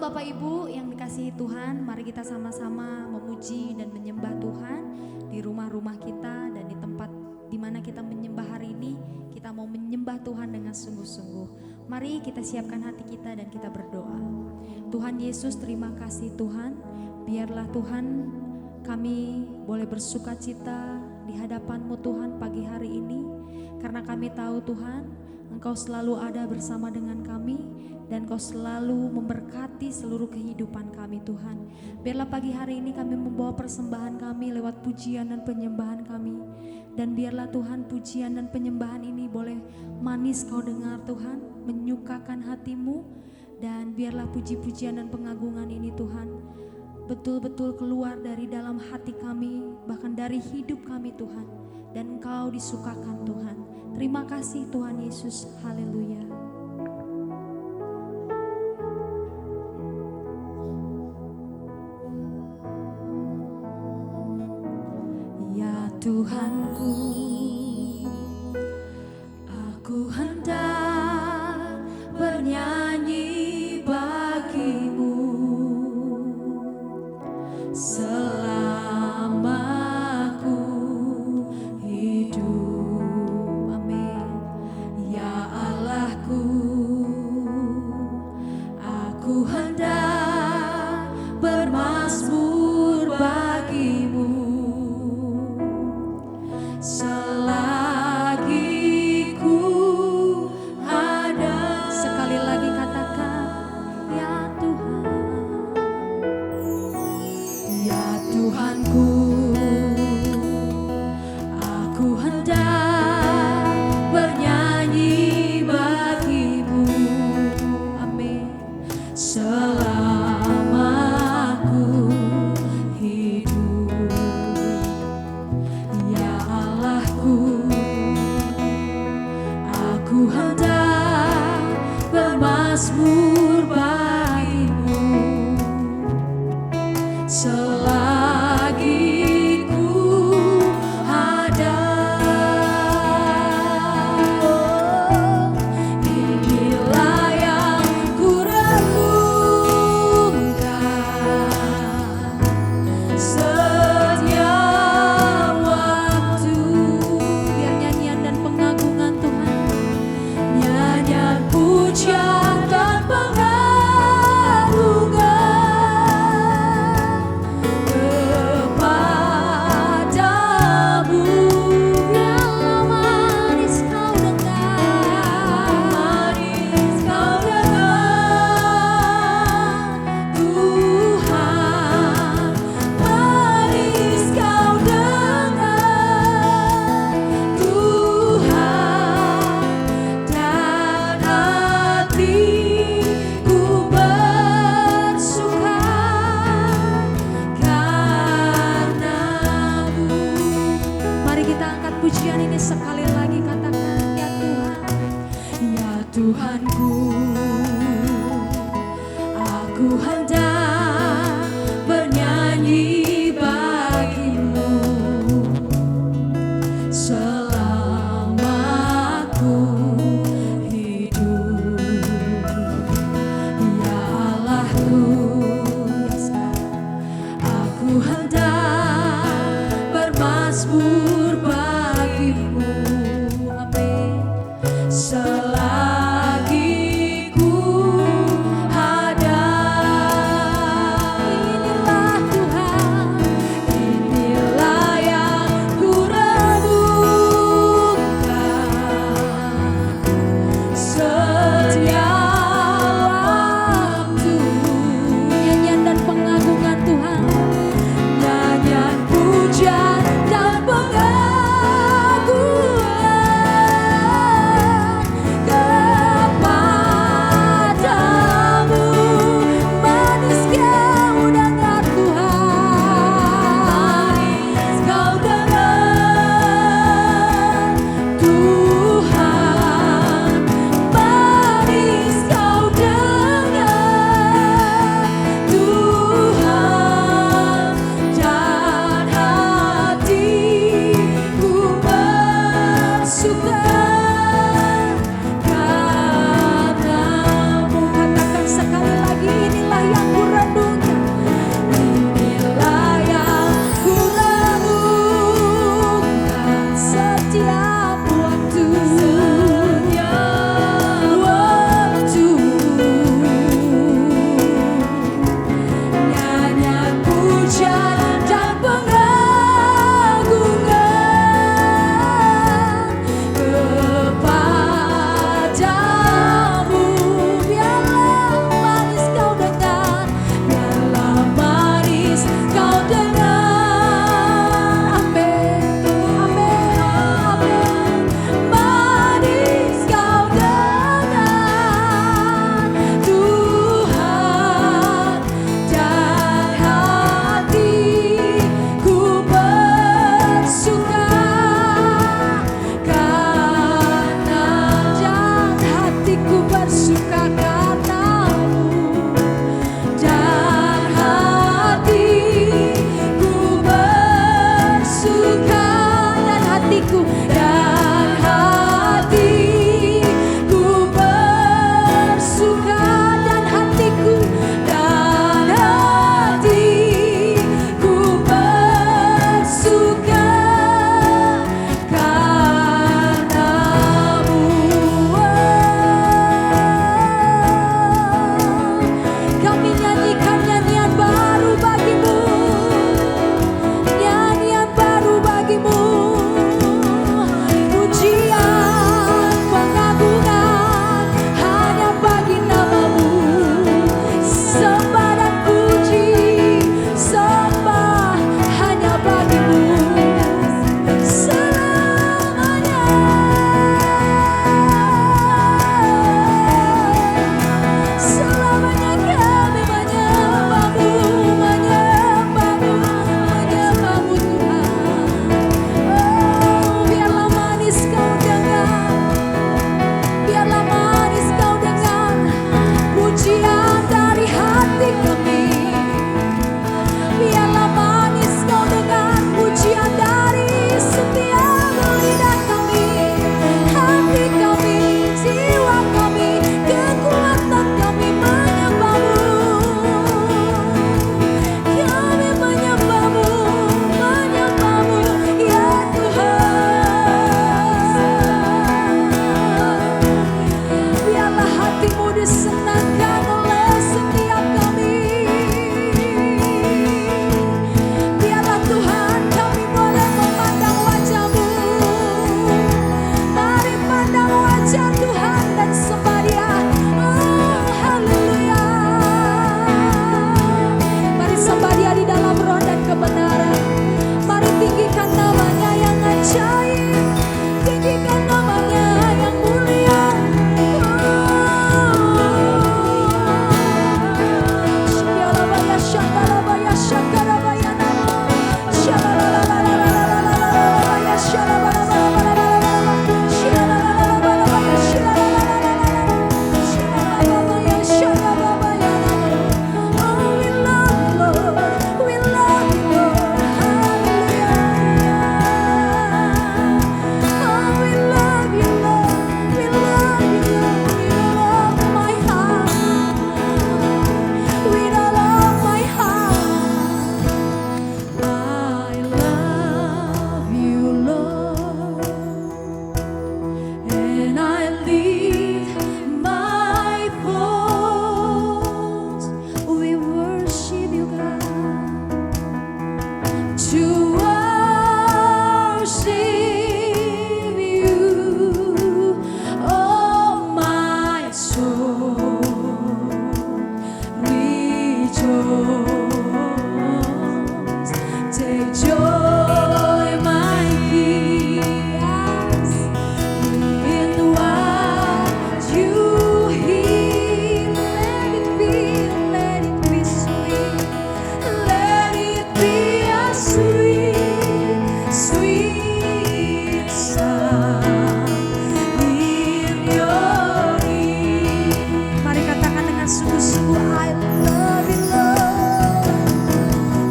Bapak Ibu yang dikasihi Tuhan, mari kita sama-sama memuji dan menyembah Tuhan di rumah-rumah kita dan di tempat di mana kita menyembah hari ini. Kita mau menyembah Tuhan dengan sungguh-sungguh. Mari kita siapkan hati kita dan kita berdoa. Tuhan Yesus, terima kasih Tuhan. Biarlah Tuhan kami boleh bersuka cita di hadapan-Mu Tuhan pagi hari ini. Karena kami tahu Tuhan, Engkau selalu ada bersama dengan kami. Dan Kau selalu memberkati seluruh kehidupan kami Tuhan. Biarlah pagi hari ini kami membawa persembahan kami lewat pujian dan penyembahan kami. Dan biarlah Tuhan pujian dan penyembahan ini boleh manis Kau dengar Tuhan, menyukakan hati-Mu. Dan biarlah puji-pujian dan pengagungan ini Tuhan betul-betul keluar dari dalam hati kami, bahkan dari hidup kami Tuhan. Dan Engkau disukakan Tuhan. Terima kasih Tuhan Yesus, haleluya. Tuhanku, aku hendak bernyanyi bagi-Mu selama aku hidup. Amin. Ya Allahku, aku hendak bermazmur bagi-Mu selagi ku ada. Sekali lagi katakan, ya Tuhan, ya Tuhanku, aku hendak bernyanyi bagi-Mu. Amin. Selama aku hidup, ya Allahku, aku hendak bermazmur bagi-Mu selagi ku ada. Inilah yang ku renungkan setiap waktu. Biar nyanyian dan pengagungan Tuhan, nyanyian pujian dan pengagungan kepadamu. Biarlah manis Kau dengar, manis Kau dengar Tuhan, manis Kau dengar Tuhan, dan hatiku bersuka karena-Mu. Mari kita angkat pujian ini sekali lagi, katakan, ya Tuhan, ya Tuhanku, aku hendak bernyanyi bagi-Mu selama aku hidup. Ya Allahku, yes, aku hendak bermazmur bagi-Mu. Amin. Selagi ku ada. Inilah Tuhan, inilah yang ku renungkan setiap waktu. Nyanyian dan pengagungan Tuhan, nyanyian pujian dan pengagungan to worship you, oh my soul, rejoice, take joy, my King, in what you hear. Let it be sweet, let it be a sweet, sweet sound in your ear. Mari katakan dengan sungguh-sungguh, I love you, Lord.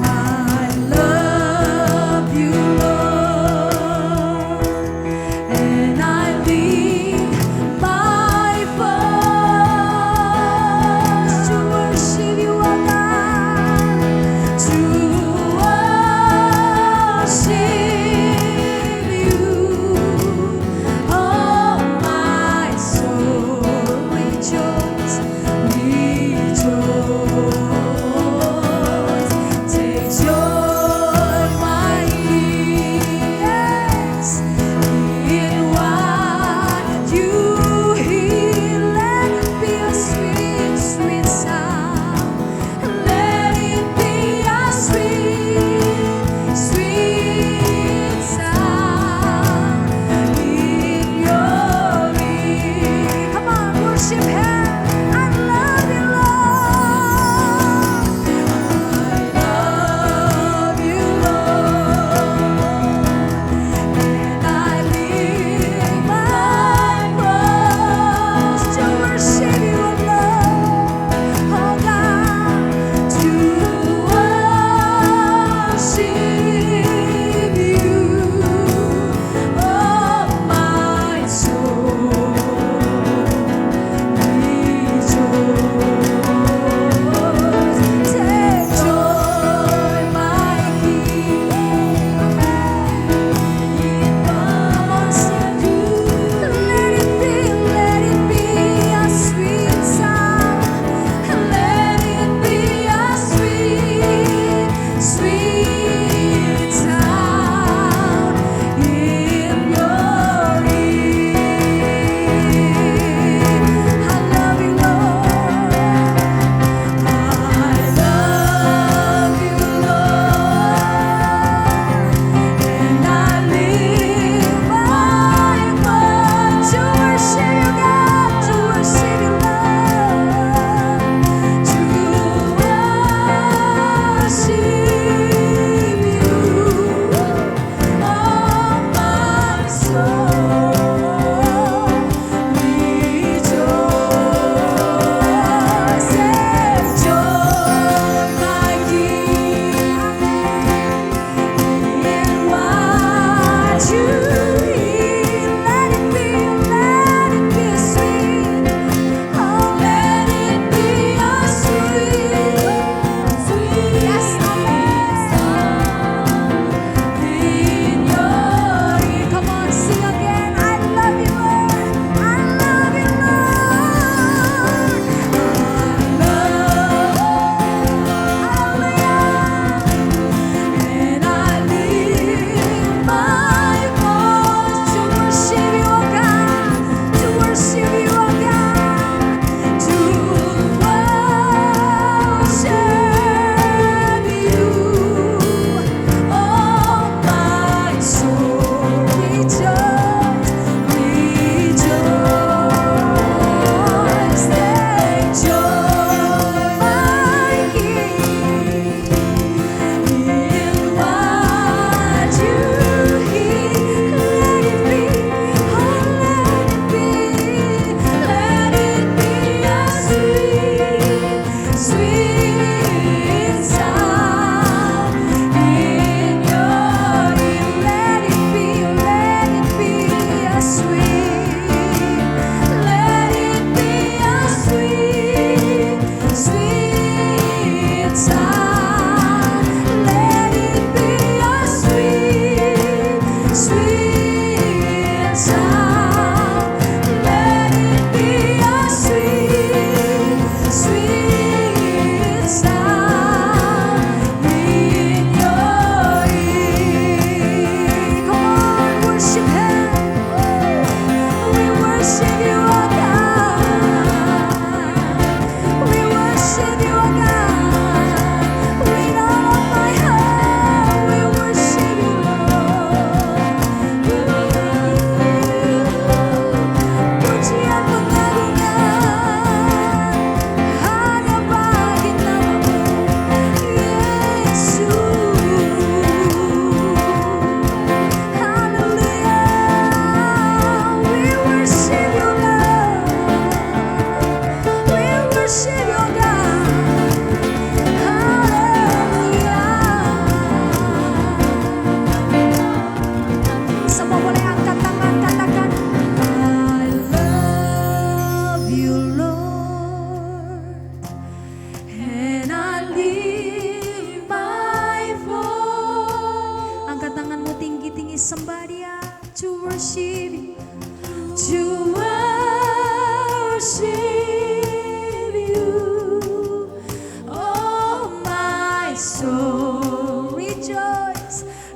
I love you, Lord. And I lift my voice to worship you, oh God, to worship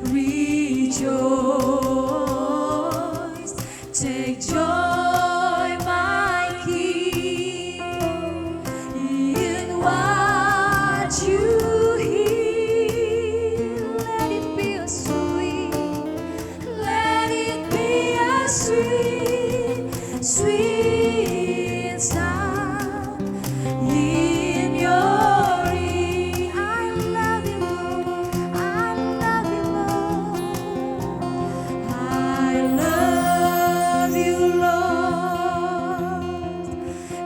Rejoice, take joy, my King, in what you hear. Let it be a sweet, sweet sound in your ear. I love you, Lord. I love you, Lord. I love you, Lord.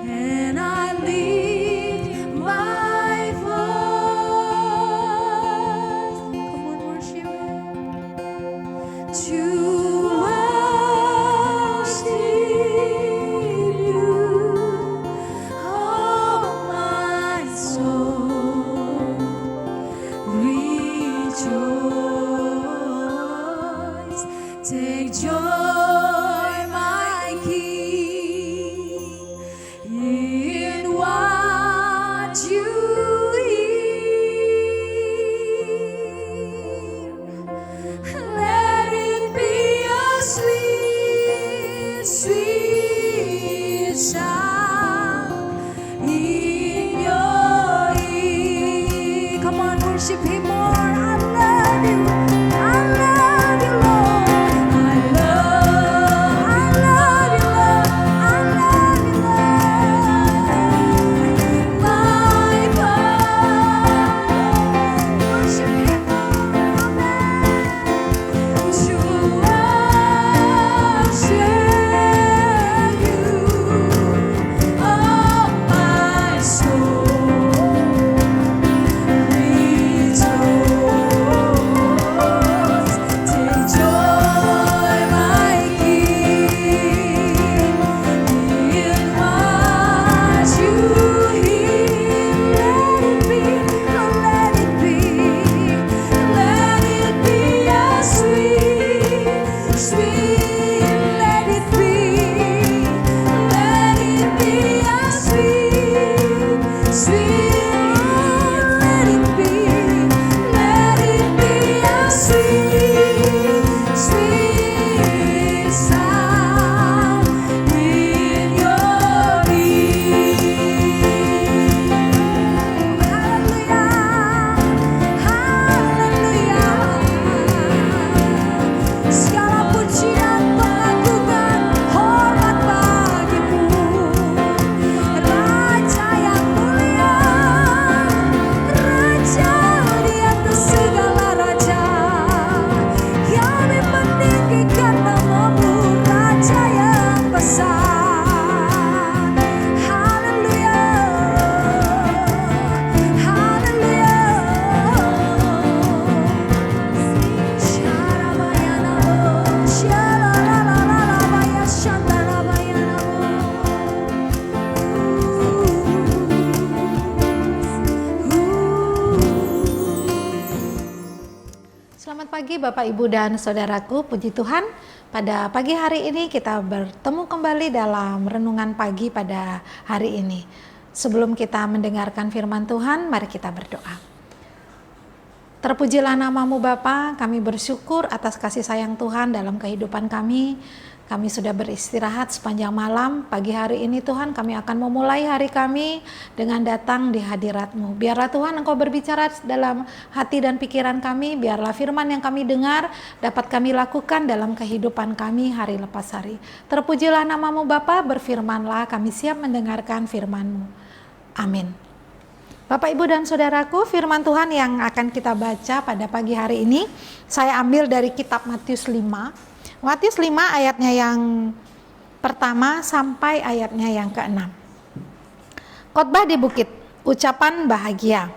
And I lift my voice. Come on, worship to worship you, oh my soul. Rejoice, take joy, my King, in what you hear. Let it be a sweet, sweet sound in your ear. Come on, worship Him more. I love you. I love you, Lord. I love you, Lord. I love you, Lord. My God, worship Him more. Amen. To worship you, oh my soul. Rejoice, take joy, my King, in what you hear. Let it be, let it be, let it be a sweet, sweet. Let it be a sweet, sweet. Let it be a sweet, sweet sound in your ear. Haleluya, haleluya. Segala pujian, pengagungan, hormat bagimu, Raja yang mulia, Raja di atas segala raja. Kami meninggikan namamu, Raja yang besar. Haleluya, haleluya. Syarabayanamo, syalalalalabaya, Selamat pagi Bapak Ibu dan Saudaraku, puji Tuhan. Pada pagi hari ini kita bertemu kembali dalam renungan pagi pada hari ini. Sebelum kita mendengarkan firman Tuhan, mari kita berdoa. Terpujilah namamu Bapa, kami bersyukur atas kasih sayang Tuhan dalam kehidupan kami. Kami sudah beristirahat sepanjang malam. Pagi hari ini Tuhan, kami akan memulai hari kami dengan datang di hadirat-Mu. Biarlah Tuhan Engkau berbicara dalam hati dan pikiran kami. Biarlah firman yang kami dengar dapat kami lakukan dalam kehidupan kami hari lepas hari. Terpujilah namamu Bapa, berfirmanlah, kami siap mendengarkan firman-Mu. Amin. Bapak, Ibu, dan Saudaraku, firman Tuhan yang akan kita baca pada pagi hari ini, saya ambil dari kitab Matius 5. Matius 5 ayatnya yang pertama sampai ayatnya yang ke-6. Khotbah di bukit, ucapan bahagia.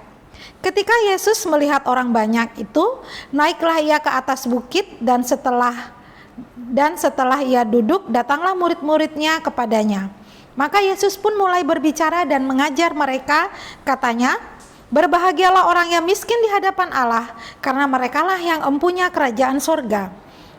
Ketika Yesus melihat orang banyak itu, naiklah ia ke atas bukit dan setelah ia duduk, datanglah murid-muridnya kepadanya. Maka Yesus pun mulai berbicara dan mengajar mereka, katanya, berbahagialah orang yang miskin di hadapan Allah, karena merekalah yang empunya kerajaan sorga.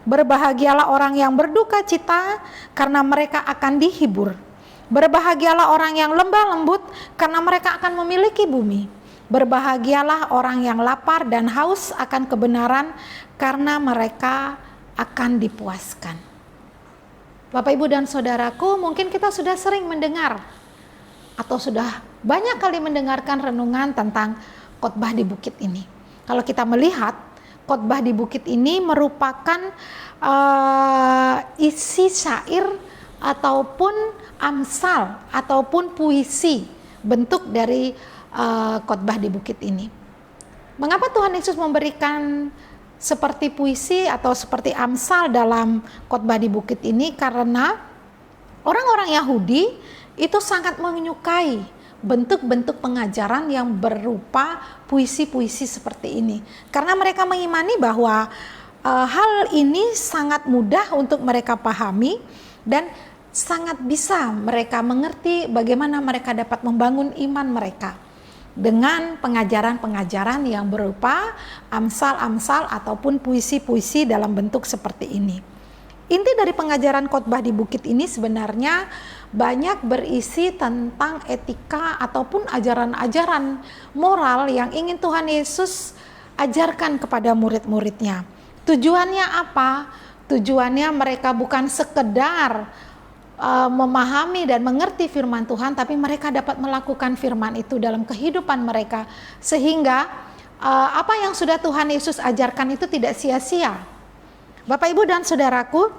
Berbahagialah orang yang berduka cita, karena mereka akan dihibur. Berbahagialah orang yang lemah lembut, karena mereka akan memiliki bumi. Berbahagialah orang yang lapar dan haus akan kebenaran, karena mereka akan dipuaskan. Bapak, Ibu, dan Saudaraku, mungkin kita sudah sering mendengar atau sudah banyak kali mendengarkan renungan tentang khotbah di bukit ini. Kalau kita melihat khotbah di bukit ini merupakan isi syair ataupun amsal ataupun puisi, bentuk dari khotbah di bukit ini. Mengapa Tuhan Yesus memberikan seperti puisi atau seperti amsal dalam khotbah di bukit ini? Karena orang-orang Yahudi itu sangat menyukai bentuk-bentuk pengajaran yang berupa puisi-puisi seperti ini, karena mereka mengimani bahwa hal ini sangat mudah untuk mereka pahami dan sangat bisa mereka mengerti bagaimana mereka dapat membangun iman mereka dengan pengajaran-pengajaran yang berupa amsal-amsal ataupun puisi-puisi dalam bentuk seperti ini. Inti dari pengajaran khotbah di bukit ini sebenarnya banyak berisi tentang etika ataupun ajaran-ajaran moral yang ingin Tuhan Yesus ajarkan kepada murid-muridnya. Tujuannya apa? Tujuannya mereka bukan sekedar memahami dan mengerti firman Tuhan, tapi mereka dapat melakukan firman itu dalam kehidupan mereka, sehingga apa yang sudah Tuhan Yesus ajarkan itu tidak sia-sia. Bapak, Ibu, dan Saudaraku,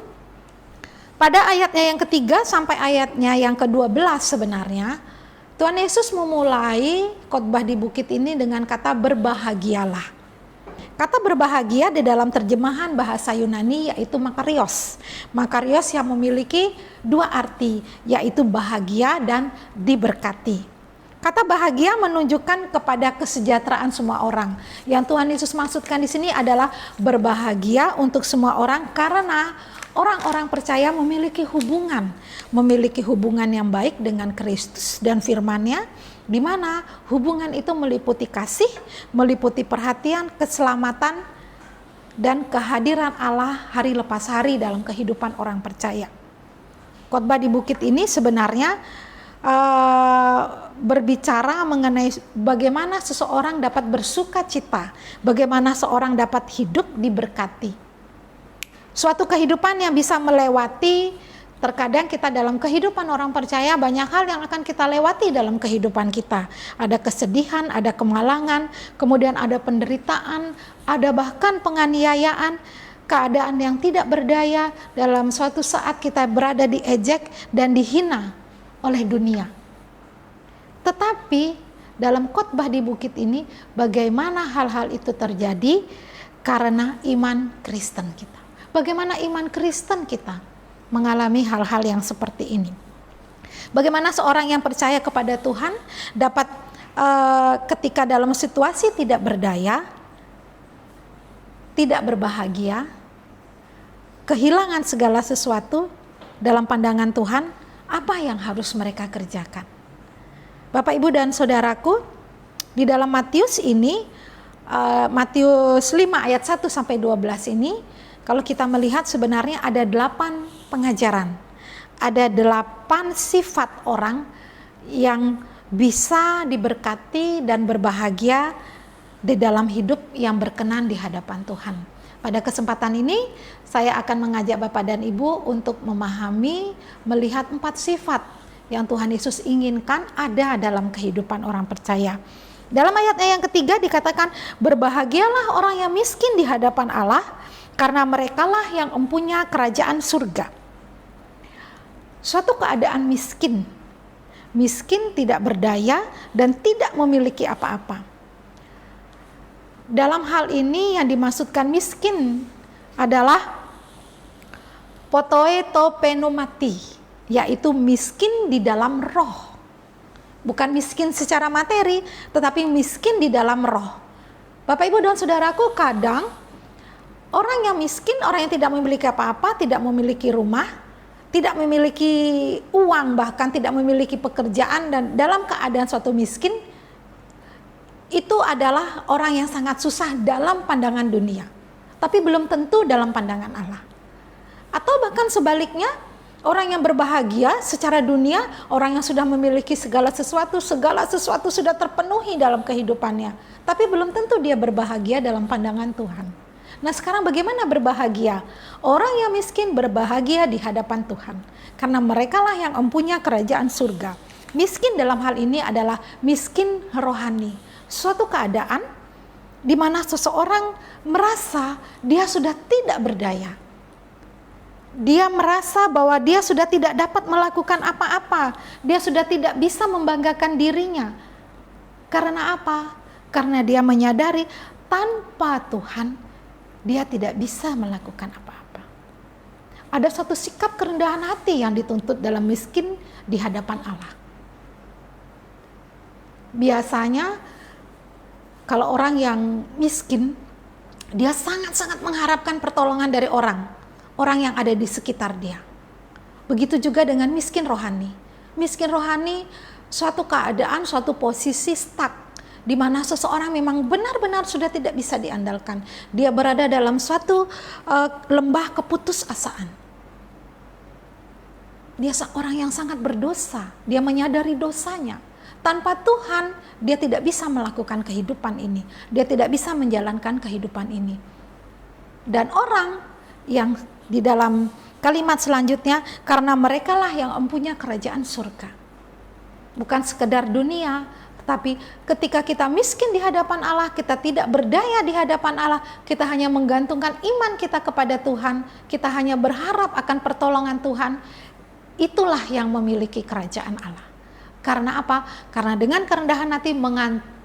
pada ayatnya yang ketiga sampai ayatnya yang ke-12 sebenarnya Tuhan Yesus memulai khotbah di bukit ini dengan kata berbahagialah. Kata berbahagia di dalam terjemahan bahasa Yunani yaitu makarios. Makarios yang memiliki dua arti, yaitu bahagia dan diberkati. Kata bahagia menunjukkan kepada kesejahteraan semua orang. Yang Tuhan Yesus maksudkan di sini adalah berbahagia untuk semua orang, karena orang-orang percaya memiliki hubungan yang baik dengan Kristus dan firman-Nya, di mana hubungan itu meliputi kasih, meliputi perhatian, keselamatan, dan kehadiran Allah hari lepas hari dalam kehidupan orang percaya. Khotbah di bukit ini sebenarnya berbicara mengenai bagaimana seseorang dapat bersuka cita, bagaimana seorang dapat hidup diberkati. Suatu kehidupan yang bisa melewati, terkadang kita dalam kehidupan orang percaya banyak hal yang akan kita lewati dalam kehidupan kita. Ada kesedihan, ada kemalangan, kemudian ada penderitaan, ada bahkan penganiayaan, keadaan yang tidak berdaya. Dalam suatu saat kita berada diejek dan dihina oleh dunia. Tetapi dalam khotbah di bukit ini, bagaimana hal-hal itu terjadi? Karena iman Kristen kita. Bagaimana iman Kristen kita mengalami hal-hal yang seperti ini? Bagaimana seorang yang percaya kepada Tuhan dapat ketika dalam situasi tidak berdaya, tidak berbahagia, kehilangan segala sesuatu dalam pandangan Tuhan, apa yang harus mereka kerjakan? Bapak, Ibu, dan Saudaraku, di dalam Matius ini, Matius 5 ayat 1 sampai 12 ini, kalau kita melihat sebenarnya ada 8 pengajaran, ada 8 sifat orang yang bisa diberkati dan berbahagia di dalam hidup yang berkenan di hadapan Tuhan. Pada kesempatan ini saya akan mengajak Bapak dan Ibu untuk memahami, melihat 4 sifat yang Tuhan Yesus inginkan ada dalam kehidupan orang percaya. Dalam ayatnya yang ketiga dikatakan, berbahagialah orang yang miskin di hadapan Allah, karena merekalah yang mempunyai kerajaan surga. Suatu keadaan miskin tidak berdaya dan tidak memiliki apa-apa. Dalam hal ini yang dimaksudkan miskin adalah potoetopenomati, yaitu miskin di dalam roh. Bukan miskin secara materi, tetapi miskin di dalam roh. Bapak, Ibu, dan Saudaraku, kadang orang yang miskin, orang yang tidak memiliki apa-apa, tidak memiliki rumah, tidak memiliki uang, bahkan tidak memiliki pekerjaan, dan dalam keadaan suatu miskin, itu adalah orang yang sangat susah dalam pandangan dunia, tapi belum tentu dalam pandangan Allah. Atau bahkan sebaliknya, Orang yang berbahagia secara dunia, orang yang sudah memiliki segala sesuatu sudah terpenuhi dalam kehidupannya. Tapi belum tentu dia berbahagia dalam pandangan Tuhan. Nah sekarang bagaimana berbahagia? Orang yang miskin berbahagia di hadapan Tuhan. Karena merekalah yang mempunyai kerajaan surga. Miskin dalam hal ini adalah miskin rohani. Suatu keadaan di mana seseorang merasa dia sudah tidak berdaya. Dia merasa bahwa dia sudah tidak dapat melakukan apa-apa. Dia sudah tidak bisa membanggakan dirinya. Karena apa? Karena dia menyadari tanpa Tuhan dia tidak bisa melakukan apa-apa. Ada suatu sikap kerendahan hati yang dituntut dalam miskin di hadapan Allah. Biasanya kalau orang yang miskin, dia sangat-sangat mengharapkan pertolongan dari orang yang ada di sekitar dia. Begitu juga dengan miskin rohani. Miskin rohani suatu keadaan, suatu posisi stuck, di mana seseorang memang benar-benar sudah tidak bisa diandalkan. Dia berada dalam suatu lembah keputusasaan. Dia seorang yang sangat berdosa, dia menyadari dosanya. Tanpa Tuhan, dia tidak bisa melakukan kehidupan ini. Dia tidak bisa menjalankan kehidupan ini. Dan orang yang di dalam kalimat selanjutnya, karena merekalah yang mempunyai kerajaan surga. Bukan sekedar dunia, tetapi ketika kita miskin di hadapan Allah, kita tidak berdaya di hadapan Allah, kita hanya menggantungkan iman kita kepada Tuhan, kita hanya berharap akan pertolongan Tuhan, itulah yang memiliki kerajaan Allah. Karena apa? Karena dengan kerendahan hati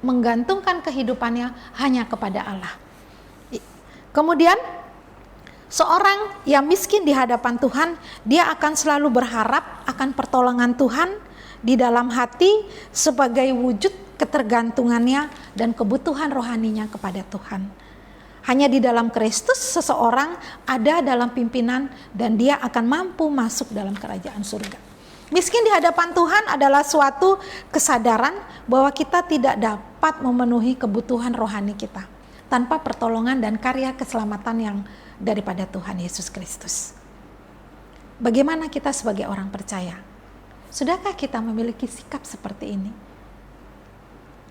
menggantungkan kehidupannya hanya kepada Allah. Kemudian seorang yang miskin di hadapan Tuhan, dia akan selalu berharap akan pertolongan Tuhan di dalam hati sebagai wujud ketergantungannya dan kebutuhan rohaninya kepada Tuhan. Hanya di dalam Kristus seseorang ada dalam pimpinan dan dia akan mampu masuk dalam kerajaan surga. Miskin di hadapan Tuhan adalah suatu kesadaran bahwa kita tidak dapat memenuhi kebutuhan rohani kita tanpa pertolongan dan karya keselamatan yang daripada Tuhan Yesus Kristus. Bagaimana kita sebagai orang percaya? Sudahkah kita memiliki sikap seperti ini?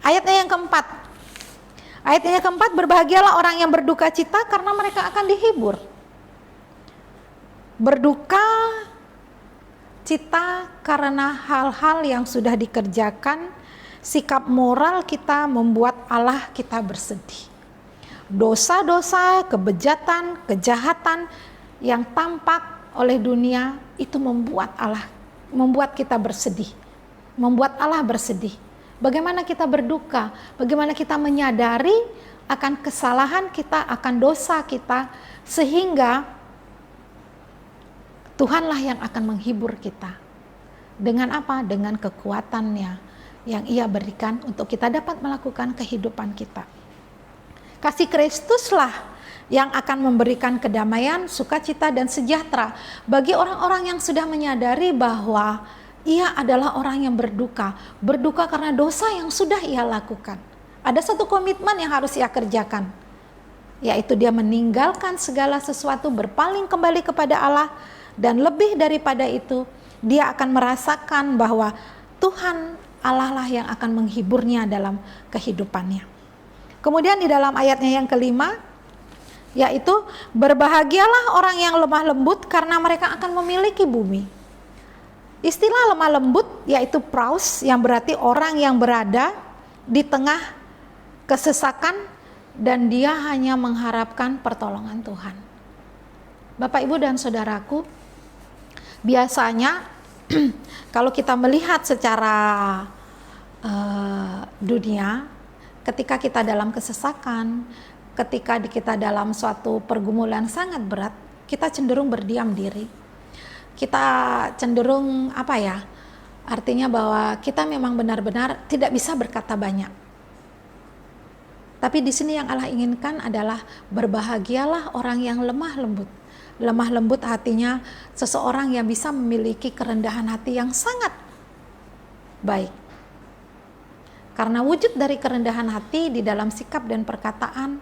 Ayatnya yang keempat. Ayatnya yang keempat, berbahagialah orang yang berduka cita karena mereka akan dihibur. Berduka cita karena hal-hal yang sudah dikerjakan, sikap moral kita membuat Allah kita bersedih. Dosa-dosa, kebejatan, kejahatan yang tampak oleh dunia itu membuat kita bersedih, membuat Allah bersedih. Bagaimana kita berduka, bagaimana kita menyadari akan kesalahan kita, akan dosa kita, sehingga Tuhanlah yang akan menghibur kita. Dengan apa? Dengan kekuatannya yang Ia berikan untuk kita dapat melakukan kehidupan kita. Kasih Kristuslah yang akan memberikan kedamaian, sukacita, dan sejahtera bagi orang-orang yang sudah menyadari bahwa ia adalah orang yang berduka karena dosa yang sudah ia lakukan. Ada satu komitmen yang harus ia kerjakan, yaitu dia meninggalkan segala sesuatu, berpaling kembali kepada Allah, dan lebih daripada itu, dia akan merasakan bahwa Tuhan Allah lah yang akan menghiburnya dalam kehidupannya. Kemudian di dalam ayatnya yang kelima, yaitu berbahagialah orang yang lemah lembut karena mereka akan memiliki bumi. Istilah lemah lembut yaitu praus, yang berarti orang yang berada di tengah kesesakan dan dia hanya mengharapkan pertolongan Tuhan. Bapak, Ibu, dan saudaraku, biasanya kalau kita melihat secara dunia, ketika kita dalam kesesakan, ketika kita dalam suatu pergumulan sangat berat, kita cenderung berdiam diri. Kita cenderung artinya bahwa kita memang benar-benar tidak bisa berkata banyak. Tapi di sini yang Allah inginkan adalah berbahagialah orang yang lemah lembut. Lemah lembut hatinya seseorang yang bisa memiliki kerendahan hati yang sangat baik. Karena wujud dari kerendahan hati di dalam sikap dan perkataan,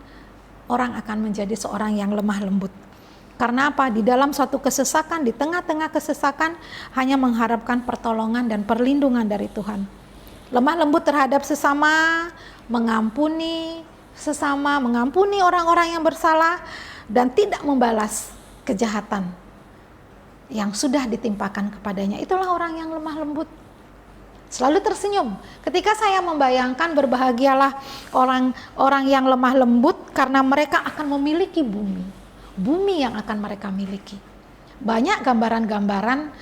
orang akan menjadi seorang yang lemah lembut. Karena apa? Di dalam suatu kesesakan, di tengah-tengah kesesakan, hanya mengharapkan pertolongan dan perlindungan dari Tuhan. Lemah lembut terhadap sesama, mengampuni sesama, mengampuni orang-orang yang bersalah, dan tidak membalas kejahatan yang sudah ditimpakan kepadanya. Itulah orang yang lemah lembut. Selalu tersenyum. Ketika saya membayangkan, berbahagialah orang-orang yang lemah lembut, karena mereka akan memiliki bumi yang akan mereka miliki. Banyak gambaran-gambaran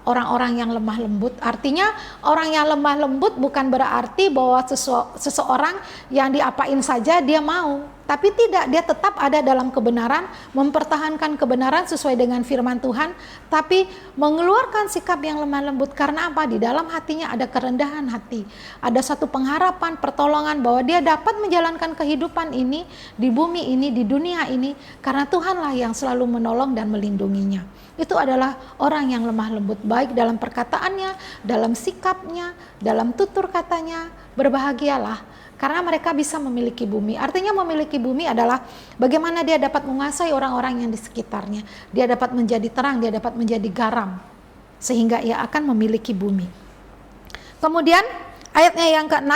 orang-orang yang lemah lembut. Artinya orang yang lemah lembut bukan berarti bahwa seseorang yang diapain saja dia mau, tapi tidak, dia tetap ada dalam kebenaran, mempertahankan kebenaran sesuai dengan firman Tuhan, tapi mengeluarkan sikap yang lemah lembut. Karena apa? Di dalam hatinya ada kerendahan hati, ada satu pengharapan, pertolongan bahwa dia dapat menjalankan kehidupan ini di bumi ini, di dunia ini, karena Tuhanlah yang selalu menolong dan melindunginya. Itu adalah orang yang lemah lembut, baik dalam perkataannya, dalam sikapnya, dalam tutur katanya. Berbahagialah karena mereka bisa memiliki bumi. Artinya memiliki bumi adalah bagaimana dia dapat menguasai orang-orang yang di sekitarnya. Dia dapat menjadi terang, dia dapat menjadi garam, sehingga ia akan memiliki bumi. Kemudian ayatnya yang ke-6,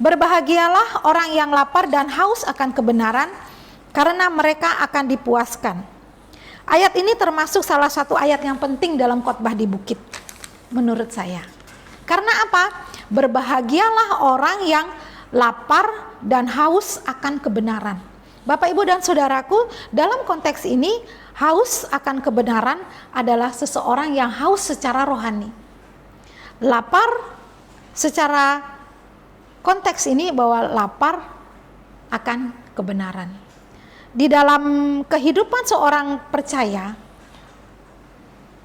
berbahagialah orang yang lapar dan haus akan kebenaran, karena mereka akan dipuaskan. Ayat ini termasuk salah satu ayat yang penting dalam khotbah di bukit menurut saya. Karena apa? Berbahagialah orang yang lapar dan haus akan kebenaran. Bapak, Ibu, dan saudaraku, dalam konteks ini haus akan kebenaran adalah seseorang yang haus secara rohani. Lapar secara konteks ini bahwa lapar akan kebenaran. Di dalam kehidupan seorang percaya,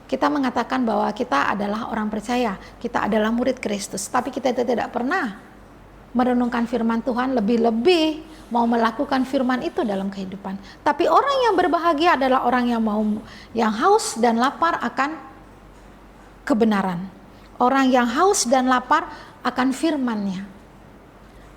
kita mengatakan bahwa kita adalah orang percaya, kita adalah murid Kristus, tapi kita tidak pernah merenungkan firman Tuhan, lebih-lebih mau melakukan firman itu dalam kehidupan. Tapi orang yang berbahagia adalah orang yang haus dan lapar akan kebenaran. Orang yang haus dan lapar akan firman-Nya.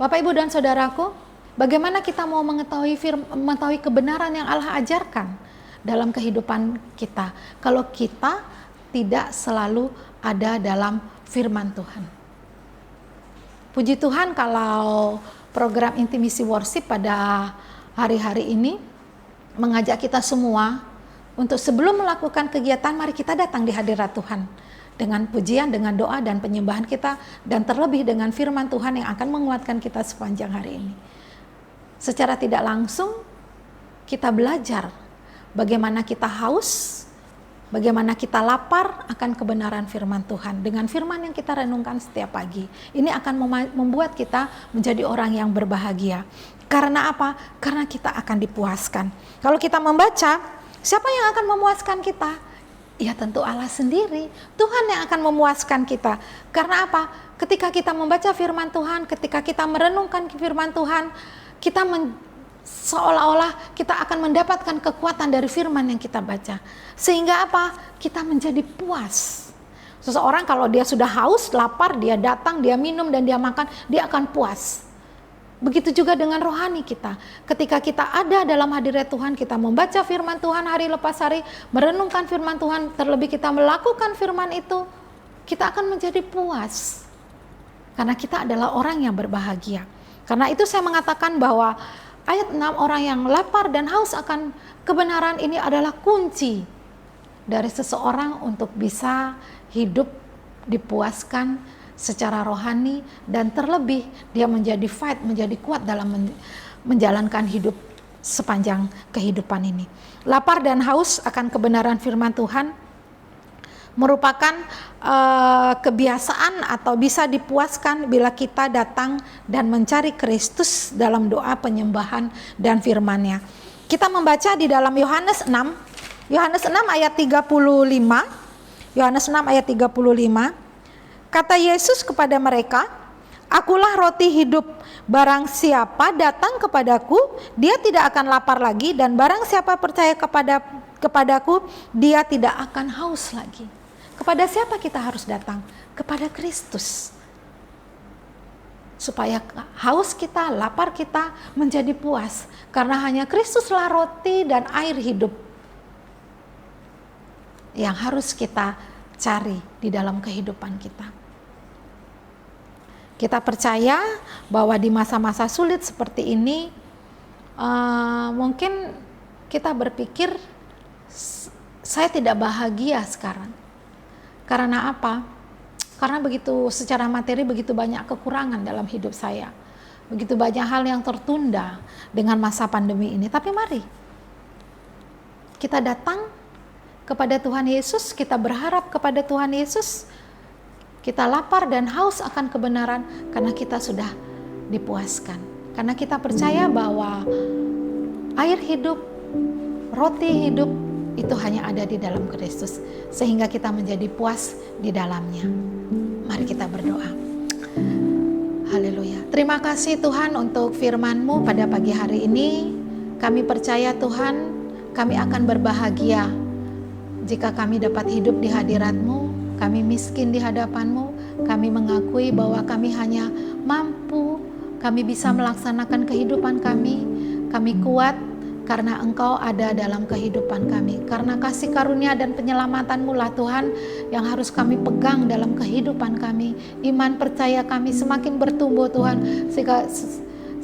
Bapak, Ibu, dan saudaraku, bagaimana kita mau mengetahui kebenaran yang Allah ajarkan dalam kehidupan kita kalau kita tidak selalu ada dalam firman Tuhan? Puji Tuhan kalau program Intimacy Worship pada hari-hari ini mengajak kita semua untuk sebelum melakukan kegiatan, mari kita datang di hadirat Tuhan dengan pujian, dengan doa dan penyembahan kita, dan terlebih dengan firman Tuhan yang akan menguatkan kita sepanjang hari ini. Secara tidak langsung kita belajar bagaimana kita haus, bagaimana kita lapar akan kebenaran firman Tuhan. Dengan firman yang kita renungkan setiap pagi, ini akan membuat kita menjadi orang yang berbahagia. Karena apa? Karena kita akan dipuaskan. Kalau kita membaca, siapa yang akan memuaskan kita? Ya tentu Allah sendiri. Tuhan yang akan memuaskan kita. Karena apa? Ketika kita membaca firman Tuhan, ketika kita merenungkan firman Tuhan, kita seolah-olah kita akan mendapatkan kekuatan dari firman yang kita baca. Sehingga apa? Kita menjadi puas. Seseorang kalau dia sudah haus, lapar, dia datang, dia minum dan dia makan, dia akan puas. Begitu juga dengan rohani kita. Ketika kita ada dalam hadirat Tuhan, kita membaca firman Tuhan hari lepas hari, merenungkan firman Tuhan, terlebih kita melakukan firman itu, kita akan menjadi puas. Karena kita adalah orang yang berbahagia. Karena itu saya mengatakan bahwa ayat 6, orang yang lapar dan haus akan kebenaran ini adalah kunci dari seseorang untuk bisa hidup dipuaskan secara rohani, dan terlebih dia menjadi menjadi kuat dalam menjalankan hidup sepanjang kehidupan ini. Lapar dan haus akan kebenaran firman Tuhan merupakan kebiasaan atau bisa dipuaskan bila kita datang dan mencari Kristus dalam doa, penyembahan, dan firman-Nya. Kita membaca di dalam Yohanes 6 ayat 35. Yohanes 6 ayat 35. Kata Yesus kepada mereka, "Akulah roti hidup. Barang siapa datang kepadaku, dia tidak akan lapar lagi, dan barang siapa percaya kepadaku, dia tidak akan haus lagi." Kepada siapa kita harus datang? Kepada Kristus. supaya haus kita, lapar kita menjadi puas. Karena hanya Kristuslah roti dan air hidup yang harus kita cari di dalam kehidupan kita. Kita percaya bahwa di masa-masa sulit seperti ini, mungkin kita berpikir, saya tidak bahagia sekarang. Karena apa? Karena secara materi begitu banyak kekurangan dalam hidup saya. Begitu banyak hal yang tertunda dengan masa pandemi ini. Tapi mari kita datang kepada Tuhan Yesus, kita berharap kepada Tuhan Yesus. Kita lapar dan haus akan kebenaran karena kita sudah dipuaskan. Karena kita percaya bahwa air hidup, roti hidup itu hanya ada di dalam Kristus, sehingga kita menjadi puas di dalamnya. Mari kita berdoa. Haleluya. Terima kasih Tuhan untuk firman-Mu pada pagi hari ini. Kami percaya Tuhan, kami akan berbahagia jika kami dapat hidup di hadirat-Mu. Kami miskin di hadapan-Mu. Kami mengakui bahwa kami hanya mampu, kami bisa melaksanakan kehidupan kami. Kami kuat karena Engkau ada dalam kehidupan kami. Karena kasih karunia dan penyelamat-Mu lah Tuhan yang harus kami pegang dalam kehidupan kami. Iman percaya kami semakin bertumbuh Tuhan,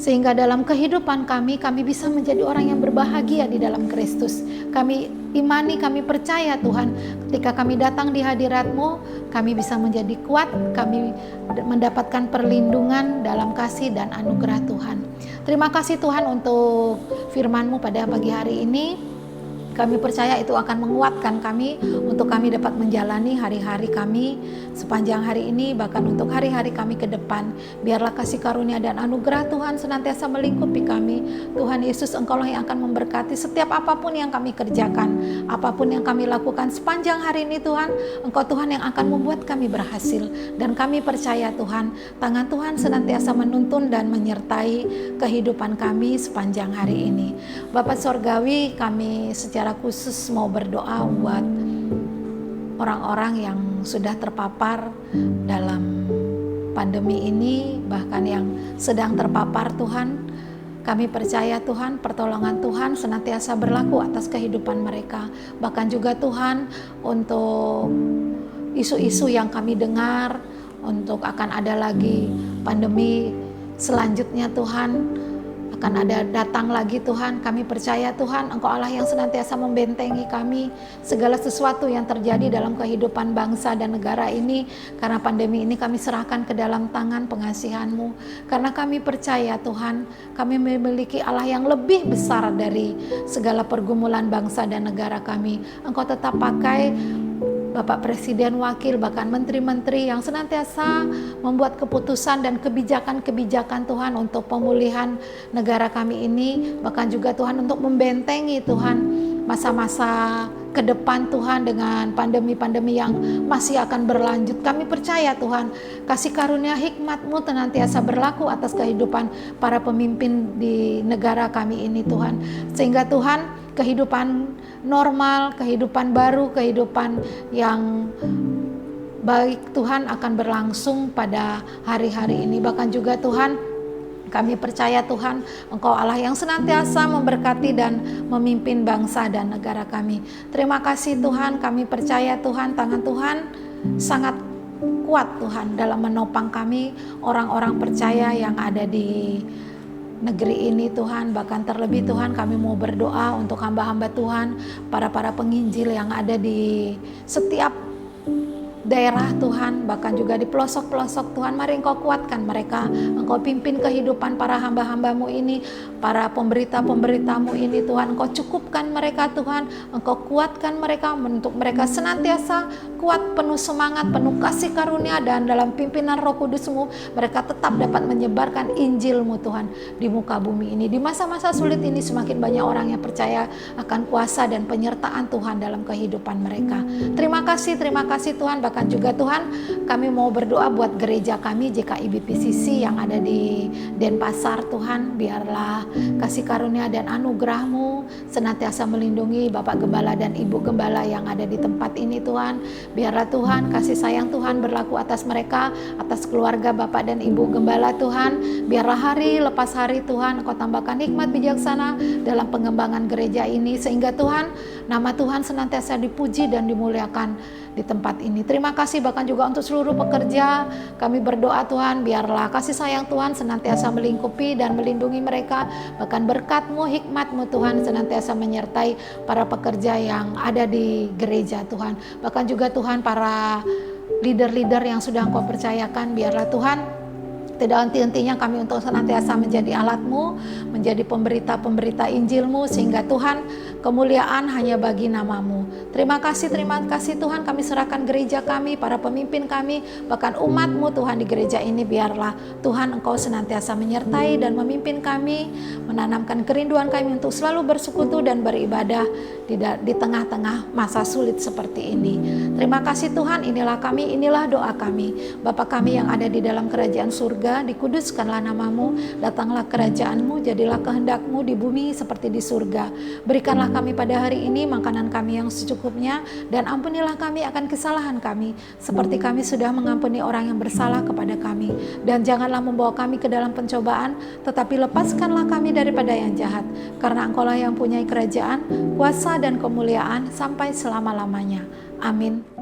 sehingga dalam kehidupan kami bisa menjadi orang yang berbahagia di dalam Kristus. Kami imani, kami percaya Tuhan, ketika kami datang di hadirat-Mu, kami bisa menjadi kuat, kami mendapatkan perlindungan dalam kasih dan anugerah Tuhan. Terima kasih Tuhan untuk firman-Mu pada pagi hari ini. Kami percaya itu akan menguatkan kami untuk kami dapat menjalani hari-hari kami sepanjang hari ini, bahkan untuk hari-hari kami ke depan. Biarlah kasih karunia dan anugerah Tuhan senantiasa melingkupi kami. Tuhan Yesus, Engkaulah yang akan memberkati setiap apapun yang kami kerjakan, apapun yang kami lakukan sepanjang hari ini Tuhan. Engkau Tuhan yang akan membuat kami berhasil. Dan kami percaya Tuhan, tangan Tuhan senantiasa menuntun dan menyertai kehidupan kami sepanjang hari ini. Bapa Sorgawi, kami secara khusus mau berdoa buat orang-orang yang sudah terpapar dalam pandemi ini, bahkan yang sedang terpapar Tuhan. Kami percaya Tuhan, pertolongan Tuhan senantiasa berlaku atas kehidupan mereka. Bahkan juga Tuhan, untuk isu-isu yang kami dengar untuk akan ada lagi pandemi selanjutnya Tuhan, akan ada datang lagi Tuhan. Kami percaya Tuhan, Engkau Allah yang senantiasa membentengi kami segala sesuatu yang terjadi dalam kehidupan bangsa dan negara ini. Karena pandemi ini kami serahkan ke dalam tangan pengasihan-Mu. Karena kami percaya Tuhan, kami memiliki Allah yang lebih besar dari segala pergumulan bangsa dan negara kami. Engkau tetap pakai Bapak Presiden, Wakil, bahkan menteri-menteri yang senantiasa membuat keputusan dan kebijakan-kebijakan Tuhan untuk pemulihan negara kami ini, bahkan juga Tuhan untuk membentengi Tuhan masa-masa ke depan Tuhan dengan pandemi-pandemi yang masih akan berlanjut. Kami percaya Tuhan, kasih karunia hikmat-Mu senantiasa berlaku atas kehidupan para pemimpin di negara kami ini Tuhan, sehingga Tuhan kehidupan normal, kehidupan baru, kehidupan yang baik Tuhan akan berlangsung pada hari-hari ini. Bahkan juga Tuhan, kami percaya Tuhan, Engkau Allah yang senantiasa memberkati dan memimpin bangsa dan negara kami. Terima kasih Tuhan, kami percaya Tuhan, tangan Tuhan sangat kuat Tuhan dalam menopang kami, orang-orang percaya yang ada di negeri ini Tuhan. Bahkan terlebih Tuhan, kami mau berdoa untuk hamba-hamba Tuhan, para penginjil yang ada di setiap daerah Tuhan, bahkan juga di pelosok-pelosok Tuhan. Mari Engkau kuatkan mereka, Engkau pimpin kehidupan para hamba-hamba-Mu ini, para pemberita-pemberita-Mu ini Tuhan. Engkau cukupkan mereka Tuhan, Engkau kuatkan mereka untuk mereka senantiasa kuat, penuh semangat, penuh kasih karunia, dan dalam pimpinan Roh Kudus-Mu mereka tetap dapat menyebarkan Injil-Mu Tuhan di muka bumi ini. Di masa-masa sulit ini semakin banyak orang yang percaya akan kuasa dan penyertaan Tuhan dalam kehidupan mereka. Terima kasih Tuhan. Bahkan juga Tuhan, kami mau berdoa buat gereja kami GKI BPCC yang ada di Denpasar. Tuhan, biarlah kasih karunia dan anugerah-Mu senantiasa melindungi Bapak Gembala dan Ibu Gembala yang ada di tempat ini Tuhan. Biarlah Tuhan, kasih sayang Tuhan berlaku atas mereka, atas keluarga Bapak dan Ibu Gembala Tuhan. Biarlah hari lepas hari Tuhan, Engkau tambahkan hikmat bijaksana dalam pengembangan gereja ini, sehingga Tuhan, nama Tuhan senantiasa dipuji dan dimuliakan di tempat ini. Terima kasih bahkan juga untuk seluruh pekerja. Kami berdoa Tuhan, biarlah kasih sayang Tuhan senantiasa melingkupi dan melindungi mereka. Bahkan berkat-Mu, hikmat-Mu Tuhan senantiasa menyertai para pekerja yang ada di gereja Tuhan. Bahkan juga Tuhan para leader-leader yang sudah Engkau percayakan, biarlah Tuhan tidak henti-hentinya kami untuk senantiasa menjadi alat-Mu, menjadi pemberita-pemberita Injil-Mu, sehingga Tuhan, kemuliaan hanya bagi nama-Mu. Terima kasih Tuhan, kami serahkan gereja kami, para pemimpin kami, bahkan umat-Mu Tuhan di gereja ini. Biarlah Tuhan Engkau senantiasa menyertai dan memimpin kami, menanamkan kerinduan kami untuk selalu bersekutu dan beribadah di tengah-tengah masa sulit seperti ini. Terima kasih Tuhan, inilah kami, inilah doa kami. Bapa kami yang ada di dalam kerajaan surga, dikuduskanlah nama-Mu, datanglah kerajaan-Mu, jadilah kehendak-Mu di bumi seperti di surga. Berikanlah kami pada hari ini makanan kami yang secukupnya, dan ampunilah kami akan kesalahan kami, seperti kami sudah mengampuni orang yang bersalah kepada kami. Dan janganlah membawa kami ke dalam pencobaan, tetapi lepaskanlah kami daripada yang jahat, karena Engkau lah yang punya kerajaan, kuasa dan kemuliaan sampai selama-lamanya. Amin.